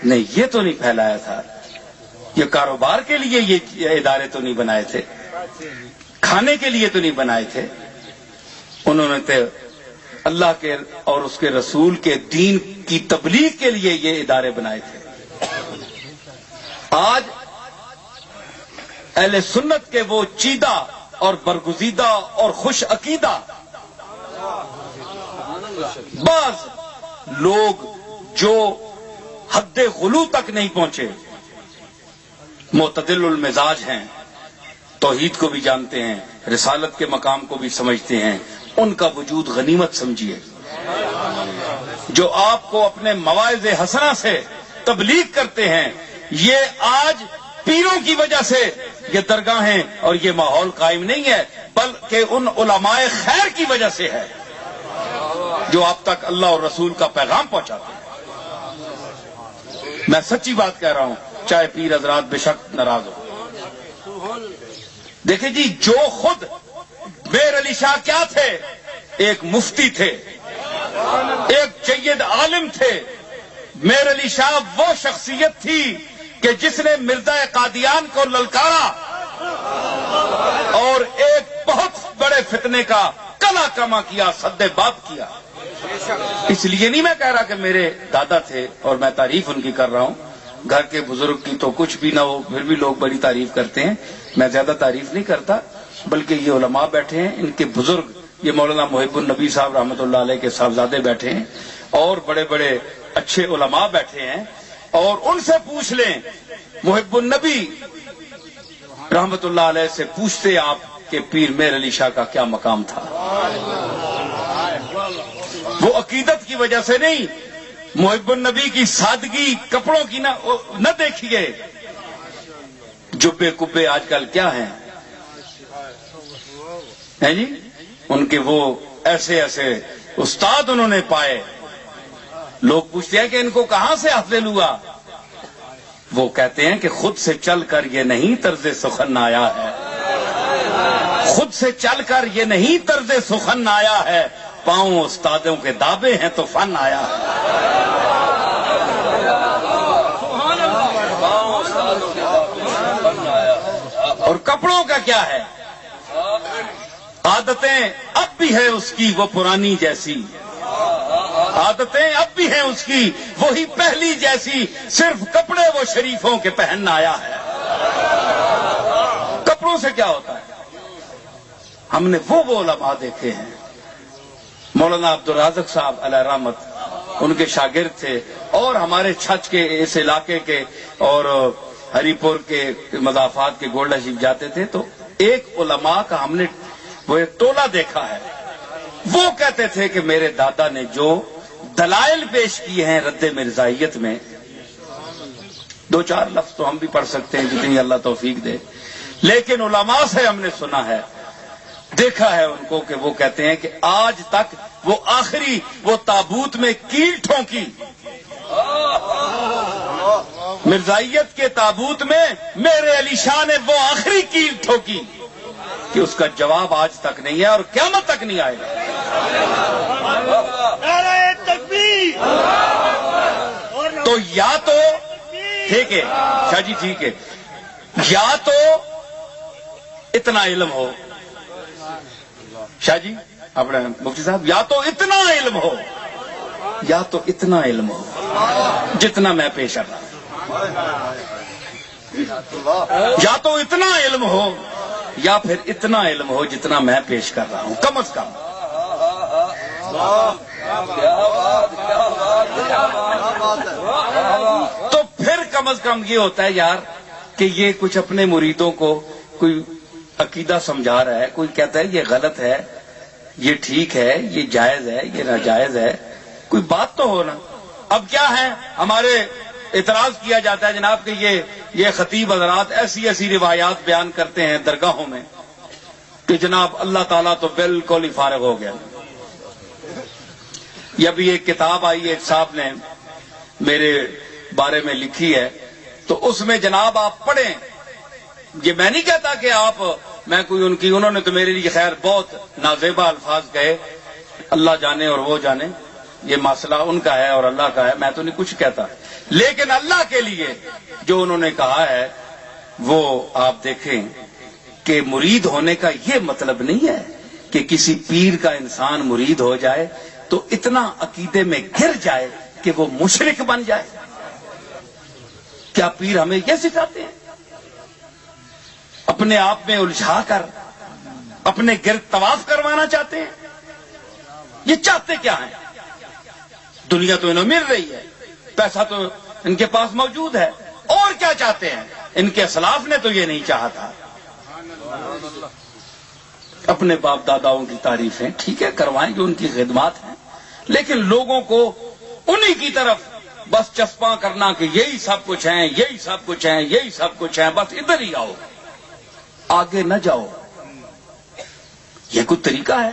نے یہ تو نہیں پھیلایا تھا، یہ کاروبار کے لیے یہ ادارے تو نہیں بنائے تھے، کھانے کے لیے تو نہیں بنائے تھے، انہوں نے تو اللہ کے اور اس کے رسول کے دین کی تبلیغ کے لیے یہ ادارے بنائے تھے۔ آج اہل سنت کے وہ چیدہ اور برگزیدہ اور خوش عقیدہ بعض لوگ جو حد غلو تک نہیں پہنچے، معتدل المزاج ہیں، توحید کو بھی جانتے ہیں، رسالت کے مقام کو بھی سمجھتے ہیں، ان کا وجود غنیمت سمجھیے۔ جو آپ کو اپنے مواعظ حسنہ سے تبلیغ کرتے ہیں، یہ آج پیروں کی وجہ سے یہ درگاہیں اور یہ ماحول قائم نہیں ہے، بلکہ ان علماء خیر کی وجہ سے ہے جو آپ تک اللہ اور رسول کا پیغام پہنچاتے ہیں۔ میں سچی بات کہہ رہا ہوں، چاہے پیر حضرات بے شک ناراض ہو۔ دیکھیں جی، جو خود میر علی شاہ کیا تھے؟ ایک مفتی تھے، ایک جید عالم تھے۔ میر علی شاہ وہ شخصیت تھی کہ جس نے مرزا قادیان کو للکارا اور ایک بہت بڑے فتنے کا کلا کما کیا، سد باب کیا۔ اس لیے نہیں میں کہہ رہا کہ میرے دادا تھے اور میں تعریف ان کی کر رہا ہوں، گھر کے بزرگ کی تو کچھ بھی نہ ہو پھر بھی لوگ بڑی تعریف کرتے ہیں، میں زیادہ تعریف نہیں کرتا، بلکہ یہ علماء بیٹھے ہیں، ان کے بزرگ، یہ مولانا محب النبی صاحب رحمۃ اللہ علیہ کے صاحبزادے بیٹھے ہیں، اور بڑے بڑے اچھے علماء بیٹھے ہیں، اور ان سے پوچھ لیں، محب النبی رحمۃ اللہ علیہ سے پوچھتے آپ کہ پیر میر علی شاہ کا کیا مقام تھا۔ وہ عقیدت کی وجہ سے نہیں، محب النبی کی سادگی، کپڑوں کی نہ دیکھیے۔ جبے کبے آج کل کیا ہیں جی، ان کے وہ ایسے ایسے استاد انہوں نے پائے، لوگ پوچھتے ہیں کہ ان کو کہاں سے حاصل ہوا؟ وہ کہتے ہیں کہ خود سے چل کر یہ نہیں طرز سخن آیا ہے، خود سے چل کر یہ نہیں طرز سخن آیا ہے، پاؤں استادوں کے دابے ہیں تو فن آیا ہے۔ اور کپڑوں کا کیا ہے؟ عادتیں اب بھی ہیں اس کی وہ پرانی جیسی، عادتیں اب بھی ہیں اس کی وہی پہلی جیسی، صرف کپڑے وہ شریفوں کے پہن آیا ہے۔ کپڑوں سے کیا ہوتا ہے؟ ہم نے وہ علماء دیکھے ہیں، مولانا عبدالرازق صاحب علیہ رحمت ان کے شاگرد تھے، اور ہمارے چھچ کے اس علاقے کے اور ہری پور کے مضافات کے گولڈا شریف جاتے تھے، تو ایک علماء کا ہم نے وہ ایک ٹولہ دیکھا ہے، وہ کہتے تھے کہ میرے دادا نے جو دلائل پیش کیے ہیں رد مرزائیت میں، دو چار لفظ تو ہم بھی پڑھ سکتے ہیں جتنی اللہ توفیق دے، لیکن علماء سے ہم نے سنا ہے، دیکھا ہے ان کو کہ وہ کہتے ہیں کہ آج تک وہ آخری وہ تابوت میں کیل ٹھونکی، مرزائیت کے تابوت میں میرے علی شاہ نے وہ آخری کیل ٹھوکی کہ اس کا جواب آج تک نہیں ہے اور قیامت تک نہیں آئے گا۔
نعرہ تکبیر!
تو یا تو ٹھیک ہے شاہ جی، ٹھیک ہے، یا تو اتنا علم ہو شاہ جی اپنے مفتی صاحب، یا تو اتنا علم ہو، یا تو اتنا علم ہو جتنا میں پیش کر رہا ہوں، یا تو اتنا علم ہو یا پھر اتنا علم ہو جتنا میں پیش کر رہا ہوں، کم از کم۔ تو پھر کم از کم یہ ہوتا ہے یار کہ یہ کچھ اپنے مریدوں کو کوئی عقیدہ سمجھا رہا ہے، کوئی کہتا ہے یہ غلط ہے، یہ ٹھیک ہے، یہ جائز ہے، یہ ناجائز ہے، کوئی بات تو ہو نا۔ اب کیا ہے، ہمارے اعتراض کیا جاتا ہے جناب کہ یہ خطیب حضرات ایسی ایسی روایات بیان کرتے ہیں درگاہوں میں کہ جناب اللہ تعالیٰ تو بالکل ہی فارغ ہو گیا۔ یہ بھی ایک کتاب آئی، ایک صاحب نے میرے بارے میں لکھی ہے، تو اس میں جناب آپ پڑھیں، یہ میں نہیں کہتا کہ آپ میں کوئی انہوں نے تو میرے لیے خیر بہت نازیبا الفاظ کہے، اللہ جانے اور وہ جانے، یہ مسئلہ ان کا ہے اور اللہ کا ہے، میں تو نہیں کچھ کہتا، لیکن اللہ کے لیے جو انہوں نے کہا ہے وہ آپ دیکھیں کہ مرید ہونے کا یہ مطلب نہیں ہے کہ کسی پیر کا انسان مرید ہو جائے تو اتنا عقیدے میں گر جائے کہ وہ مشرک بن جائے۔ کیا پیر ہمیں یہ سکھاتے ہیں؟ اپنے آپ میں الجھا کر اپنے گرد طواف کروانا چاہتے ہیں؟ یہ چاہتے کیا ہیں؟ دنیا تو انہیں مل رہی ہے، پیسہ تو ان کے پاس موجود ہے، اور کیا چاہتے ہیں؟ ان کے اسلاف نے تو یہ نہیں چاہا تھا۔ اپنے باپ داداؤں کی تعریفیں ٹھیک ہے کروائیں، جو ان کی خدمات ہیں، لیکن لوگوں کو انہی کی طرف بس چسپاں کرنا کہ یہی سب کچھ ہیں، یہی سب کچھ ہیں، یہی سب کچھ ہیں، بس ادھر ہی آؤ، آگے نہ جاؤ۔ یہ کوئی طریقہ ہے؟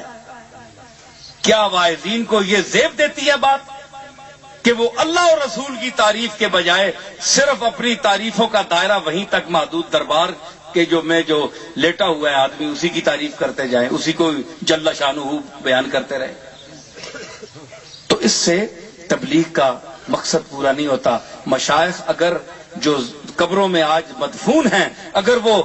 کیا واعظین کو یہ زیب دیتی ہے بات کہ وہ اللہ اور رسول کی تعریف کے بجائے صرف اپنی تعریفوں کا دائرہ وہیں تک محدود، دربار کہ جو لیٹا ہوا ہے آدمی اسی کی تعریف کرتے جائیں، اسی کو جل شانہ بیان کرتے رہے؟ تو اس سے تبلیغ کا مقصد پورا نہیں ہوتا۔ مشائخ اگر جو قبروں میں آج مدفون ہیں، اگر وہ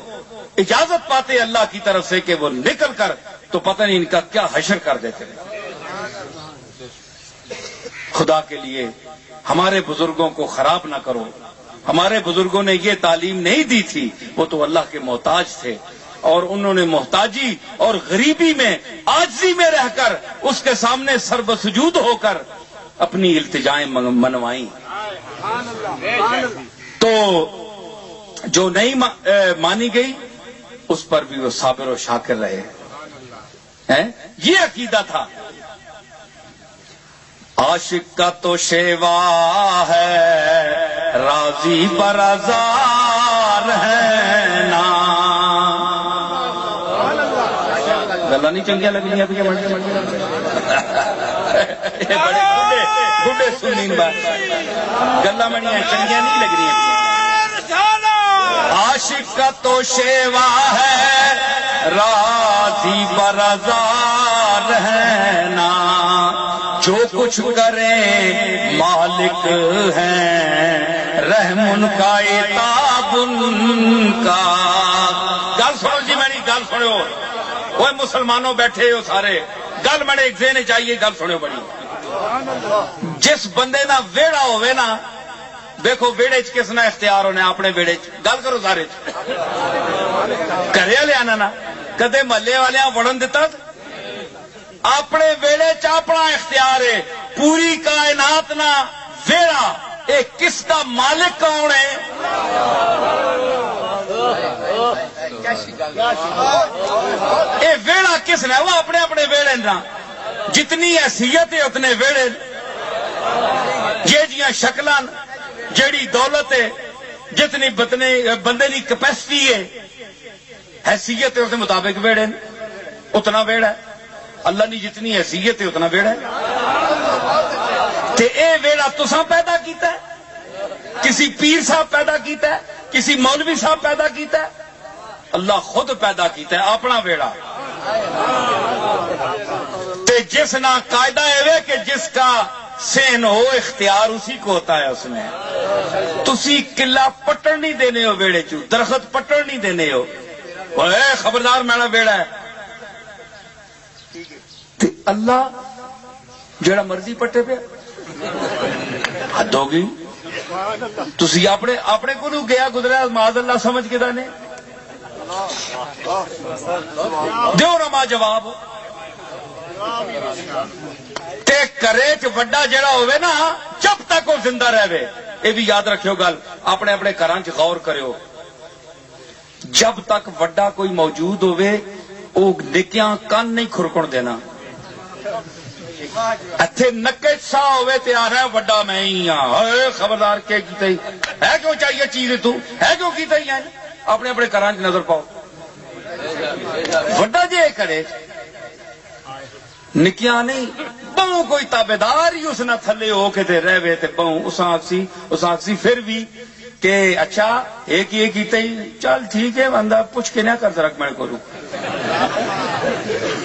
اجازت پاتے اللہ کی طرف سے کہ وہ نکل کر، تو پتہ نہیں ان کا کیا حشر کر دیتے ہیں۔ خدا کے لیے ہمارے بزرگوں کو خراب نہ کرو۔ ہمارے بزرگوں نے یہ تعلیم نہیں دی تھی، وہ تو اللہ کے محتاج تھے، اور انہوں نے محتاجی اور غریبی میں عاجزی میں رہ کر اس کے سامنے سر بسجود ہو کر اپنی التجائیں منوائیں۔ تو جو نہیں مانی گئی اس پر بھی وہ صابر و شاکر رہے۔ یہ عقیدہ تھا۔ عاشق کا تو شیوا ہے، راضی پر ازار ہے نا۔ گلا نہیں چنگیاں لگ رہی ہیں بڑے بڈے سنی گلا منیاں چنگیاں نہیں لگ رہی ہیں۔ عاشق کا تو شیوا ہے، راضی پر ازار ہے نا، جو کچھ کریں مالک ہیں، رحم ان کا عتاب ان کا۔ گل سنو جی، میری گل سنو، وہ مسلمانوں بیٹھے ہو سارے، گل بڑے ایک ذہن چاہیے، گل سنو بڑی۔ جس بندے نہ ویڑا ہوئے نا، دیکھو ویڑے چ کس نہ اختیار ہونے، اپنے ویڑے چ گل کرو سارے کرے والے آنا نا، کدے محلے والے وڑن دیتا؟ اپنے ویڑے چ اپنا اختیار ہے، پوری کائنات نہ ویڑا، ایک کس کا مالک کون ہے؟ اے ویڑا کس نے؟ وہ اپنے اپنے ویڑے نا، جتنی حیثیت ہے اتنے ویڑے، جیڑیاں شکلاں، جیڑی دولت ہے، جتنی بندے کی کیپیسٹی ہے، حیثیت ہے، اس کے مطابق ویڑے اتنا ویڑا ہے۔ اللہ نے جتنی حیثیت ہے اتنا ویڑا ہے تے اے ویڑا تساں پیدا کیتا ہے، کسی پیر صاحب پیدا کیتا ہے، کسی مولوی صاحب پیدا کیتا ہے؟ اللہ خود پیدا کیتا ہے اپنا ویڑا۔ تے جس نہ قاعدہ ہے کہ جس کا سین ہو اختیار اسی کو ہوتا ہے اس میں۔ تسی قلعہ پٹن نہیں دینے ہو ویڑے چو، درخت پٹن نہیں دینے ہو، اے خبردار میرا ویڑا ہے۔ تے اللہ جڑا مرضی پٹے پہ حد ہو گئی۔ تسی اپنے کو نو گیا گزرا معاذ اللہ سمجھ کے دانے دیو نا جواب تے کرے چ وڈا جڑا ہوئے نا جب تک وہ زندہ رہے، یہ بھی یاد رکھیو گل، اپنے اپنے گھراں چ غور کریو، جب تک وڈا کوئی موجود ہوئے وہ نکیاں کان نہیں کھرکن دینا۔ اتھے نکے سا ہوئے تے آ رہا ہے وڈا میں ہی ہاں، اے خبردار کیا کیتا ہی ہے، کیوں چاہیے چیز تو ہے، کیوں کیتا ہی ہے؟ اپنے اپنے گھراں چ نظر پاؤ، وڈا جے کرے نکیاں نہیں بہوں کوئی تابیدار ہی اس نہ تھلے ہو کے تے رہے تے بہوں اس آکسی پھر بھی کہ اچھا ایک یہ کیتا ہی چل ٹھیک ہے بندہ پوچھ کے نہ کر درک میں کروں،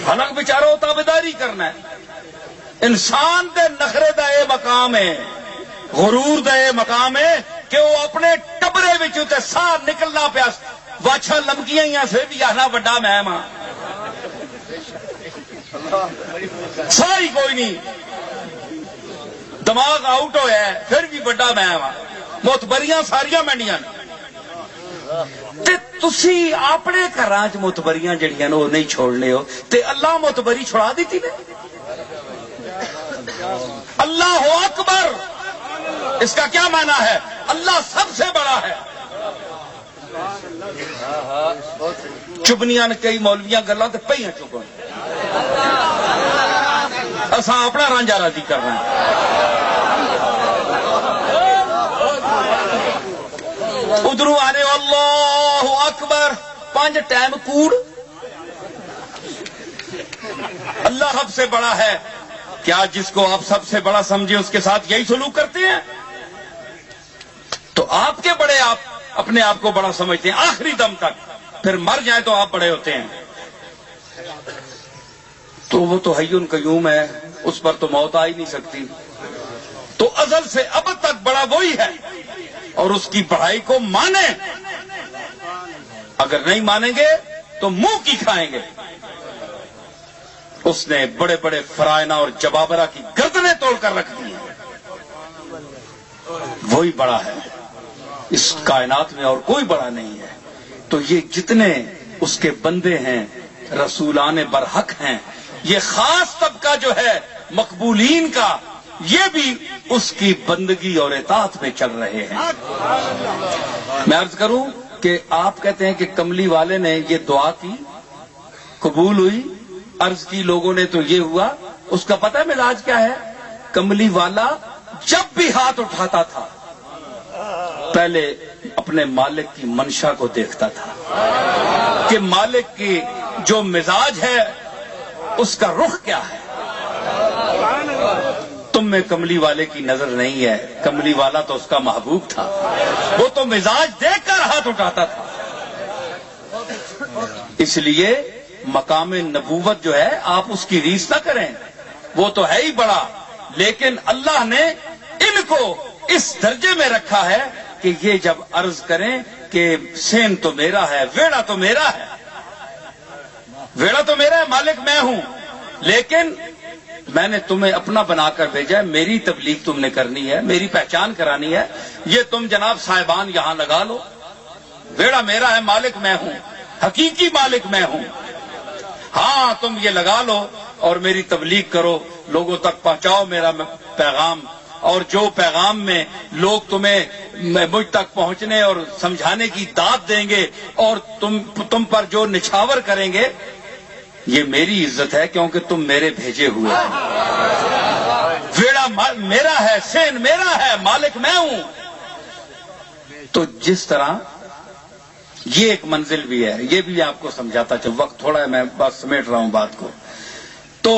حالانکہ بیچارہ وہ تابیداری کرنا ہے۔ انسان دے نخرے دا اے مقام ہے، غرور دا اے مقام ہے کہ وہ اپنے ٹبرے وچوں تے ساہ نکلنا پیا واچھا لمکیاں ہی پھر بھی آنا وڈا میں ماں ساری کوئی نہیں، دماغ آؤٹ ہویا ہے پھر بھی وڈا میں ماں، موتبریاں ساریاں مینڈیاں تے تسی اپنے گھراں چ موتبریاں جڑیاں نے وہ نہیں چھوڑنے ہو تے اللہ موتبری چھڑا دیتی نے۔ اللہ اکبر اس کا کیا معنی ہے؟ اللہ سب سے بڑا ہے۔ چبنیاں نے کئی مولویاں گلاں تے پئیاں چپن، اساں اپنا رانجھا راضی کرنا ہے۔ ادھروں آنے اللہ اکبر 5 ٹائم کوڑ، اللہ سب سے بڑا ہے، کیا جس کو آپ سب سے بڑا سمجھے اس کے ساتھ یہی سلوک کرتے ہیں؟ تو آپ کے بڑے آپ اپنے آپ کو بڑا سمجھتے ہیں آخری دم تک، پھر مر جائیں تو آپ بڑے ہوتے ہیں۔ تو وہ تو حی قیوم ہے، اس پر تو موت آ ہی نہیں سکتی، تو ازل سے اب تک بڑا وہی ہے، اور اس کی بڑائی کو مانیں، اگر نہیں مانیں گے تو منہ کی کھائیں گے۔ اس نے بڑے بڑے فرائنا اور جبابرہ کی گردنیں توڑ کر رکھ دی ہیں، وہی بڑا ہے، اس کائنات میں اور کوئی بڑا نہیں ہے۔ تو یہ جتنے اس کے بندے ہیں رسولان برحق ہیں، یہ خاص طبقہ جو ہے مقبولین کا، یہ بھی اس کی بندگی اور اطاعت میں چل رہے ہیں۔ میں عرض کروں کہ آپ کہتے ہیں کہ کملی والے نے یہ دعا کی قبول ہوئی، عرض کی لوگوں نے تو یہ ہوا، اس کا پتہ ہے مزاج کیا ہے؟ کملی والا جب بھی ہاتھ اٹھاتا تھا پہلے اپنے مالک کی منشا کو دیکھتا تھا کہ مالک کی جو مزاج ہے اس کا رخ کیا ہے۔ تم میں کملی والے کی نظر نہیں ہے، کملی والا تو اس کا محبوب تھا، وہ تو مزاج دیکھ کر ہاتھ اٹھاتا تھا۔ اس لیے مقام نبوت جو ہے آپ اس کی ریس نہ کریں، وہ تو ہے ہی بڑا، لیکن اللہ نے ان کو اس درجے میں رکھا ہے کہ یہ جب عرض کریں کہ سین تو میرا ہے، ویڑا تو میرا ہے، ویڑا تو میرا ہے، مالک میں ہوں، لیکن میں نے تمہیں اپنا بنا کر بھیجا ہے، میری تبلیغ تم نے کرنی ہے، میری پہچان کرانی ہے، یہ تم جناب صاحبان یہاں لگا لو، ویڑا میرا ہے، مالک میں ہوں، حقیقی مالک میں ہوں، ہاں تم یہ لگا لو اور میری تبلیغ کرو، لوگوں تک پہنچاؤ میرا پیغام، اور جو پیغام میں لوگ تمہیں مجھ تک پہنچنے اور سمجھانے کی دعوت دیں گے اور تم پر جو نچھاور کریں گے، یہ میری عزت ہے کیونکہ تم میرے بھیجے ہوئے ہیں۔ ویڑا میرا ہے، سین میرا ہے، مالک میں ہوں۔ تو جس طرح یہ ایک منزل بھی ہے، یہ بھی آپ کو سمجھاتا چل، وقت تھوڑا ہے میں بس سمیٹ رہا ہوں بات کو، تو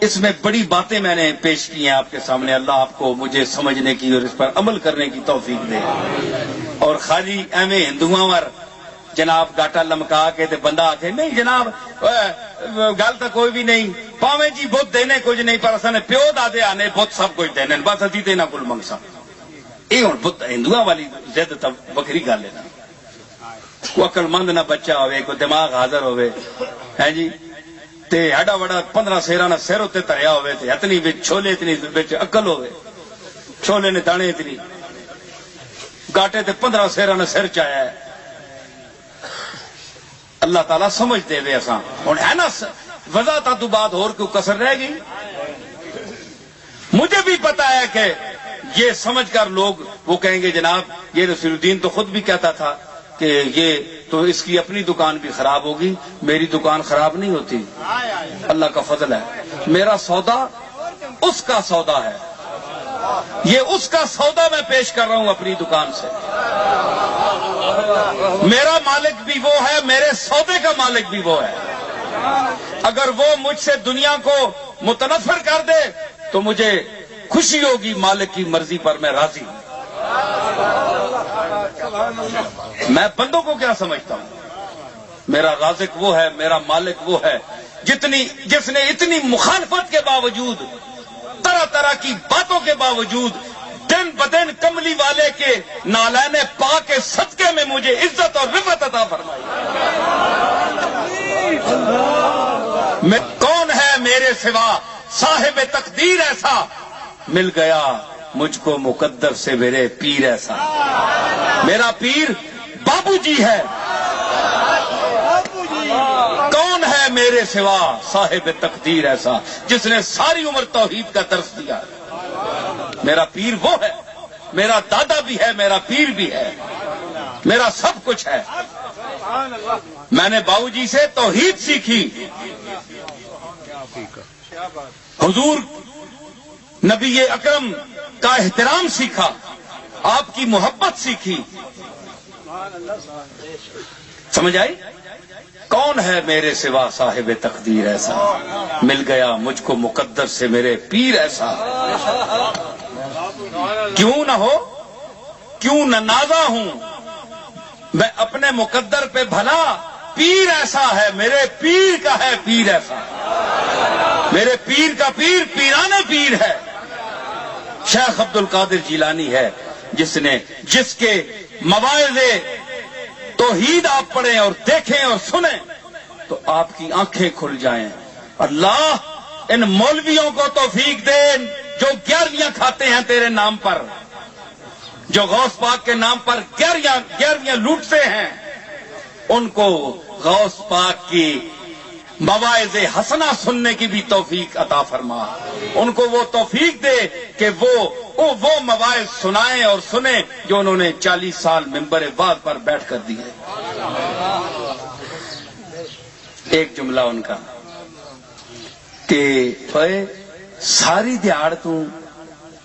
اس میں بڑی باتیں میں نے پیش کی ہیں آپ کے سامنے. اللہ آپ کو مجھے سمجھنے کی اور اس پر عمل کرنے کی توفیق دے. اور خالی ایویں ہندوؤں ور جناب گاٹا لمکا کے تے بندہ آکھے نہیں جناب گل تو کوئی بھی نہیں پاویں جی بت دینے کچھ نہیں پر اصل پیو دادے آنے بت سب کچھ دینے بس اسی تے انہاں کول منگسا. یہ ہوں بت ہندوؤں والی ضد تو بکری گل ہے نا. کوئی عقل مند نہ بچہ ہوئے کوئی دماغ حاضر ہوئے ہے جی تے ایڈا وڈا 15 سیراں نہ سر اتنے تریا ہوئے تے اتنی وچ چھولے اتنی وچ عقل ہوئے چھولے نے دانے اتنی گاٹے تے 15 سیراں نہ سر چایا ہے. اللہ تعالیٰ سمجھ دے وے اساں ہن ہے نا وضاحت تو بعد اور کوئی کسر رہ گئی. مجھے بھی پتا ہے کہ یہ سمجھ کر لوگ وہ کہیں گے جناب یہ رسول الدین تو خود بھی کہتا تھا کہ یہ تو اس کی اپنی دکان بھی خراب ہوگی میری دکان خراب نہیں ہوتی. اللہ کا فضل ہے میرا سودا اس کا سودا ہے یہ اس کا سودا میں پیش کر رہا ہوں اپنی دکان سے. میرا مالک بھی وہ ہے میرے سودے کا مالک بھی وہ ہے. اگر وہ مجھ سے دنیا کو متنفر کر دے تو مجھے خوشی ہوگی مالک کی مرضی پر میں راضی ہوں. میں بندوں کو کیا سمجھتا ہوں میرا رازق وہ ہے میرا مالک وہ ہے جس نے اتنی مخالفت کے باوجود طرح طرح کی باتوں کے باوجود دن بدن کملی والے کے نالین پاک کے صدقے میں مجھے عزت اور رفعت عطا فرمائی. میں کون ہے میرے سوا صاحب تقدیر ایسا مل گیا مجھ کو مقدر سے میرے پیر ایسا. میرا پیر بابو جی ہے. کون ہے میرے سوا صاحب تقدیر ایسا جس نے ساری عمر توحید کا درس دیا. میرا پیر وہ ہے میرا دادا بھی ہے میرا پیر بھی ہے میرا سب کچھ ہے. میں نے باؤ جی سے توحید سیکھی حضور نبی اکرم کا احترام سیکھا آپ کی محبت سیکھی. سمجھ آئی. کون ہے میرے سوا صاحب تقدیر ایسا مل گیا مجھ کو مقدر سے میرے پیر ایسا. کیوں نہ ہو کیوں نہ نازا ہوں میں اپنے مقدر پہ بھلا پیر ایسا ہے میرے پیر کا ہے پیر ایسا. میرے پیر کا پیر پیرانے پیر ہے. شیخ عبد القادر جیلانی ہے جس کے مواعظ توحید آپ پڑھیں اور دیکھیں اور سنیں تو آپ کی آنکھیں کھل جائیں. اللہ ان مولویوں کو توفیق دے جو 11ویاں کھاتے ہیں تیرے نام پر جو غوث پاک کے نام پر 11ویاں لوٹتے ہیں ان کو غوث پاک کی مواعظ حسنہ سننے کی بھی توفیق عطا فرما. ان کو وہ توفیق دے کہ وہ مواعظ سنائیں اور سنیں جو انہوں نے 40 سال منبر وعظ پر بیٹھ کر دیے. ایک جملہ ان کا کہ ساری دیہڑ تو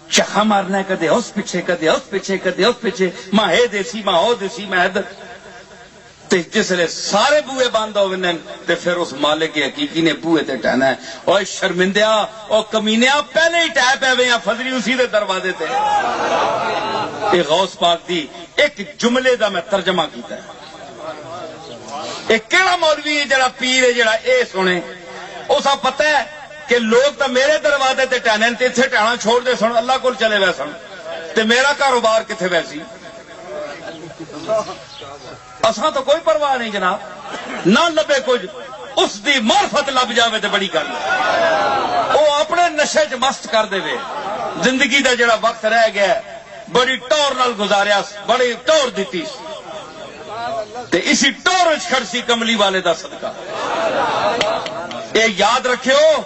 چکھا مارنا ہے کدے اس پیچھے کدے اس پیچھے کدے اس پیچھے ماں ہے دیسی ماں ہو دیسی میں جس لئے سارے بوئے بند ہوئے تے پھر اس مالک حقیقی نے بوئے تے ٹہنا ہے. اور شرمندیا اور کمینیا پہلے ہی ٹہ پہ ہوئے ہیں فضری اسی دے دروازے تے. ایک غوث پاک دی ایک جملے دا میں ترجمہ کیتا ہے. ایک کیڑا مولوی ہے جڑا پیر ہے جڑا اے سنے اسا پتہ ہے کہ لوگ تو میرے دروازے تے ٹہنے تے اتنے ٹہنا چھوڑ دے سن اللہ کو چلے وے سن تے میرا کاروبار کتنے ویسی. اساں تو کوئی پرواہ نہیں جناب نہ لبے کچھ اس دی معرفت لب جاوے تے بڑی گل. وہ اپنے نشے چ مست کر دے وے زندگی دا جڑا وقت رہ گیا بڑی ٹور نال گزاریا بڑی ٹور دیتی تے اسی ٹور وچ کھڑسی کملی والے دا صدقہ. یہ یاد رکھیو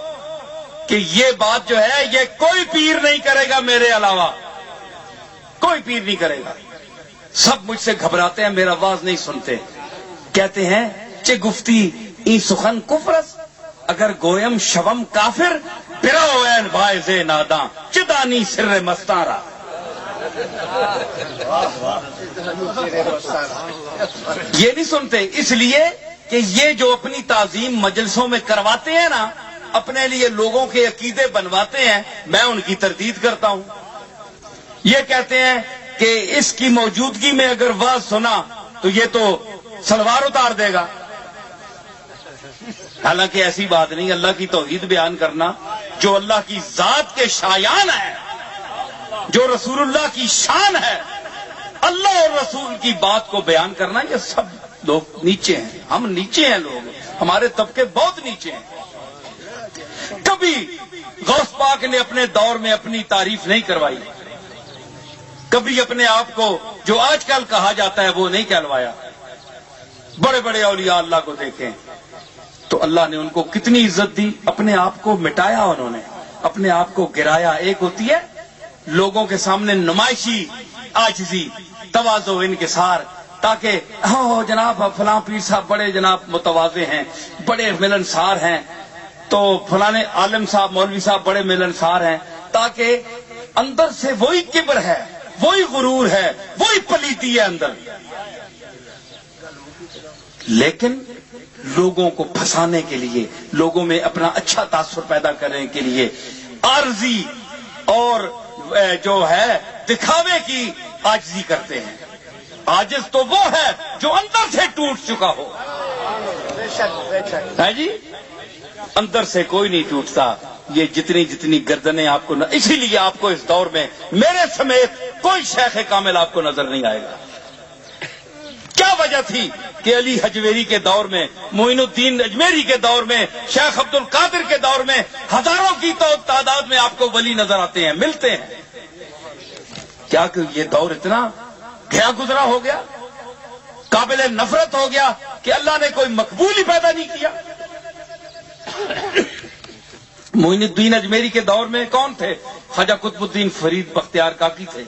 کہ یہ بات جو ہے یہ کوئی پیر نہیں کرے گا میرے علاوہ کوئی پیر نہیں کرے گا. سب مجھ سے گھبراتے ہیں میرا آواز نہیں سنتے کہتے ہیں چے گفتی ای سخن کفرس اگر گویم شوم کافر پراو این وائز ناداں چدانی سر مستارا. یہ نہیں سنتے اس لیے کہ یہ جو اپنی تعظیم مجلسوں میں کرواتے ہیں نا اپنے لیے لوگوں کے عقیدے بنواتے ہیں، میں ان کی تردید کرتا ہوں۔ یہ کہتے ہیں کہ اس کی موجودگی میں اگر واز سنا تو یہ تو سلوار اتار دے گا۔ حالانکہ ایسی بات نہیں، اللہ کی توحید بیان کرنا جو اللہ کی ذات کے شایان ہے، جو رسول اللہ کی شان ہے، اللہ اور رسول کی بات کو بیان کرنا، یہ سب لوگ نیچے ہیں، ہم نیچے ہیں، لوگ ہمارے طبقے بہت نیچے ہیں۔ کبھی غوث پاک نے اپنے دور میں اپنی تعریف نہیں کروائی، کبھی اپنے آپ کو جو آج کل کہا جاتا ہے وہ نہیں کہلوایا۔ بڑے بڑے اولیاء اللہ کو دیکھیں تو اللہ نے ان کو کتنی عزت دی، اپنے آپ کو مٹایا، انہوں نے اپنے آپ کو گرایا۔ ایک ہوتی ہے لوگوں کے سامنے نمائشی عاجزی، تواضع، انکسار، تاکہ جناب فلاں پیر صاحب بڑے جناب متواضع ہیں، بڑے ملنسار ہیں، تو فلاں عالم صاحب مولوی صاحب بڑے ملنسار ہیں، تاکہ اندر سے وہی کبر ہے، وہی غرور ہے، وہی پلیتی ہے اندر، لیکن لوگوں کو پھنسانے کے لیے، لوگوں میں اپنا اچھا تاثر پیدا کرنے کے لیے عارضی اور جو ہے دکھاوے کی عاجزی کرتے ہیں۔ عاجز تو وہ ہے جو اندر سے ٹوٹ چکا ہو، ہے جی، اندر سے کوئی نہیں ٹوٹتا۔ یہ جتنی گردنیں آپ کو اسی لیے آپ کو اس دور میں میرے سمیت کوئی شیخ کامل آپ کو نظر نہیں آئے گا۔ کیا وجہ تھی کہ علی حجویری کے دور میں، معین الدین اجمیری کے دور میں، شیخ عبد القادر کے دور میں ہزاروں کی تعداد میں آپ کو ولی نظر آتے ہیں، ملتے ہیں؟ کیا کہ یہ دور اتنا گیا گزرا ہو گیا، قابل نفرت ہو گیا کہ اللہ نے کوئی مقبول ہی پیدا نہیں کیا۔ معین الدین اجمیری کے دور میں کون تھے؟ خواجہ قطب الدین فرید بختیار کاکی تھے،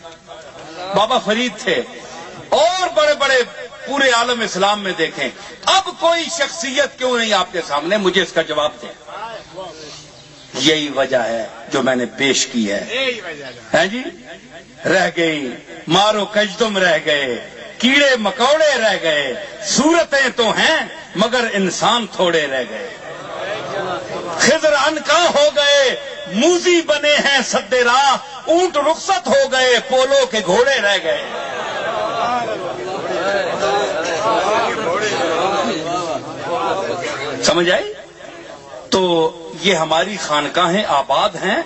بابا فرید تھے، اور بڑے بڑے پورے عالم اسلام میں دیکھیں۔ اب کوئی شخصیت کیوں نہیں آپ کے سامنے؟ مجھے اس کا جواب دیں۔ یہی وجہ ہے جو میں نے پیش کی ہے جی، رہ گئی مارو کجدم، رہ گئے کیڑے مکوڑے، رہ گئے صورتیں تو ہیں مگر انسان تھوڑے رہ گئے۔ خضر عنقا ہو گئے موزی بنے ہیں سد راہ، اونٹ رخصت ہو گئے پولو کے گھوڑے رہ گئے۔ سمجھ آئی؟ تو یہ ہماری خانقاہیں آباد ہیں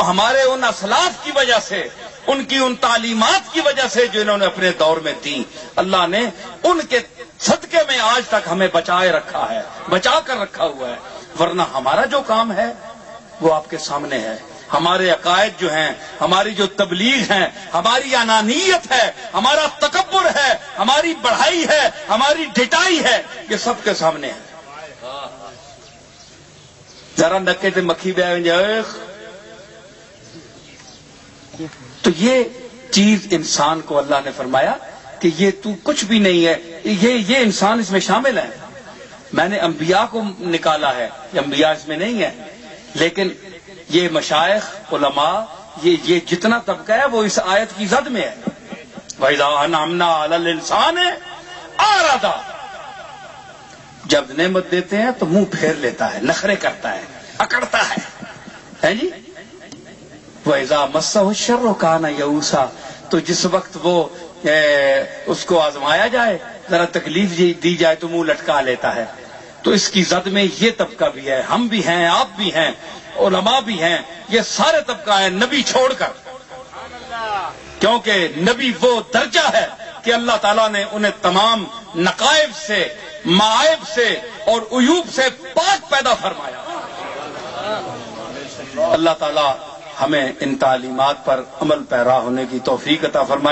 ہمارے ان اسلاف کی وجہ سے، ان کی ان تعلیمات کی وجہ سے جو انہوں نے اپنے دور میں دی۔ اللہ نے ان کے صدقے میں آج تک ہمیں بچائے رکھا ہے، بچا کر رکھا ہوا ہے، ورنہ ہمارا جو کام ہے وہ آپ کے سامنے ہے۔ ہمارے عقائد جو ہیں، ہماری جو تبلیغ ہیں، ہماری انانیت ہے، ہمارا تکبر ہے، ہماری بڑھائی ہے، ہماری ڈٹائی ہے، یہ سب کے سامنے ہے۔ ذرا نکے تے مکھی بہ جائے تو یہ چیز انسان کو اللہ نے فرمایا کہ یہ تو کچھ بھی نہیں ہے، یہ انسان اس میں شامل ہے۔ میں نے انبیاء کو نکالا ہے، یہ انبیاء اس میں نہیں ہے، لیکن یہ مشائخ علماء یہ جتنا طبقہ ہے وہ اس آیت کی زد میں ہے۔ وَإِذَا أَنْعَمْنَا عَلَى الْإِنسَانِ أَعْرَضَ، جب نعمت دیتے ہیں تو منہ پھیر لیتا ہے، نخرے کرتا ہے، اکڑتا ہے جی۔ وَإِذَا مَسَّهُ الشَّرُّ كَانَ يَئُوسًا، تو جس وقت وہ اس کو آزمایا جائے، ذرا تکلیف دی جائے تو منہ لٹکا لیتا ہے۔ تو اس کی زد میں یہ طبقہ بھی ہے، ہم بھی ہیں، آپ بھی ہیں، علماء بھی ہیں، یہ سارے طبقہ ہیں نبی چھوڑ کر، کیونکہ نبی وہ درجہ ہے کہ اللہ تعالیٰ نے انہیں تمام نقائب سے، معائب سے اور عیوب سے پاک پیدا فرمایا۔ اللہ تعالیٰ ہمیں ان تعلیمات پر عمل پیرا ہونے کی توفیق عطا فرمائے۔